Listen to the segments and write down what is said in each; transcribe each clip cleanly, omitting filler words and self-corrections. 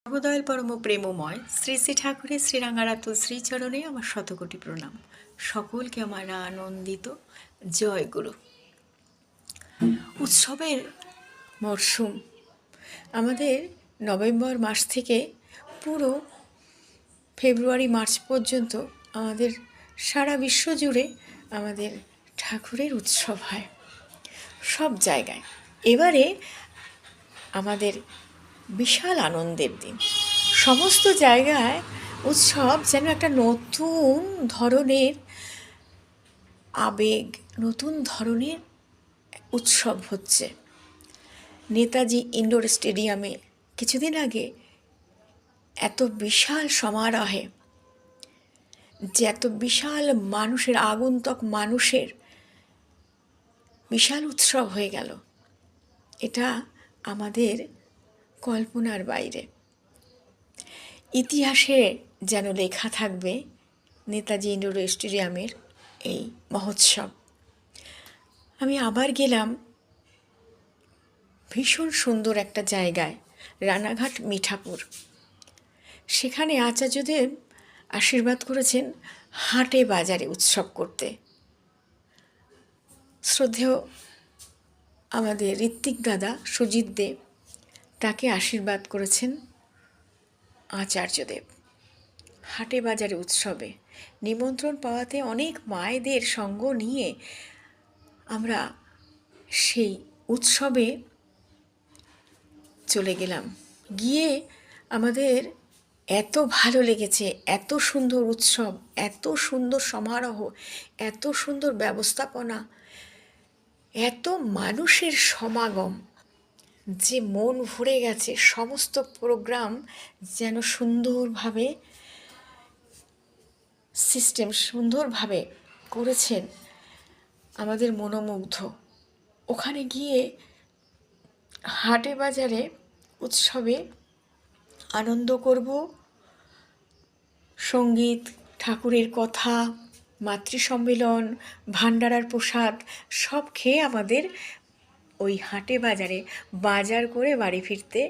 সর্বদয়াল পরম প্রেমময় শ্রী শ্রী ঠাকুরের শ্রীরাঙ্গারাত শ্রীচরণে আমার শতকোটি প্রণাম। সকলকে আমার আনন্দিত জয় গুরু। উৎসবের মরশুম আমাদের নভেম্বর মাস থেকে পুরো ফেব্রুয়ারি মার্চ পর্যন্ত আমাদের সারা বিশ্ব জুড়ে আমাদের ঠাকুরের উৎসব হয় সব জায়গায়। এবারে আমাদের বিশাল আনন্দের দিন। সমস্ত জায়গায় উৎসব যেন একটা নতুন ধরনের আবেগ, নতুন ধরনের উৎসব হচ্ছে। নেতাজি ইন্ডোর স্টেডিয়ামে কিছুদিন আগে এত বিশাল সমারোহে যে এত বিশাল মানুষের আগন্তুক মানুষের বিশাল উৎসব হয়ে গেল, এটা আমাদের কল্পনার বাইরে। ইতিহাসে যেন লেখা থাকবে নেতাজি ইন্ডোর স্টেডিয়ামের এই মহোৎসব। আমি আবার গেলাম ভীষণ সুন্দর একটা জায়গায়, রানাঘাট মিঠাপুর। সেখানে আচার্যদেব আশীর্বাদ করেছেন হাটে বাজারে উৎসব করতে। শ্রদ্ধেয় আমাদের ঋত্বিক দাদা সুজিত দেব তাকে আশীর্বাদ করেছেন আচার্যদেব হাটে বাজারে উৎসবে। নিমন্ত্রণ পাওয়াতে অনেক মায়েদের সঙ্গ নিয়ে আমরা সেই উৎসবে চলে গেলাম। গিয়ে আমাদের এত ভালো লেগেছে, এত সুন্দর উৎসব, এত সুন্দর সমারোহ, এত সুন্দর ব্যবস্থাপনা, এত মানুষের সমাগম যে মন ভরে গেছে। সমস্ত প্রোগ্রাম যেন সুন্দরভাবে সুন্দরভাবে করেছেন, আমাদের মনোমুগ্ধ। ওখানে গিয়ে হাটে বাজারে উৎসবে আনন্দ করব, সঙ্গীত, ঠাকুরের কথা, মাতৃসম্মেলন, ভান্ডারার প্রসাদ সব খেয়ে আমাদের ওই হাটে বাজারে বাজার করে বাড়ি ফিরতে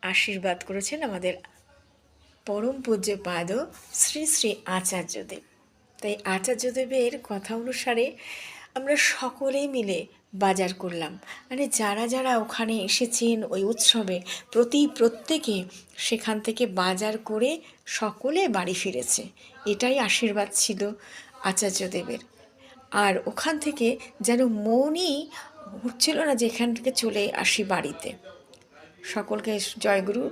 আশীর্বাদ করেছেন আমাদের পরম পূজ্যপাদ শ্রী শ্রী আচার্যদেব। তাই আচার্যদেবের কথা অনুসারে আমরা সকলে মিলে বাজার করলাম। মানে যারা যারা ওখানে এসেছেন ওই উৎসবে প্রত্যেকে সেখান থেকে বাজার করে সকলে বাড়ি ফিরেছে। এটাই আশীর্বাদ ছিল আচার্যদেবের। আর ওখান থেকে যেন মনই হচ্ছিল না যে এখান থেকে চলে আসি বাড়িতে। সকলকে জয়গুরু,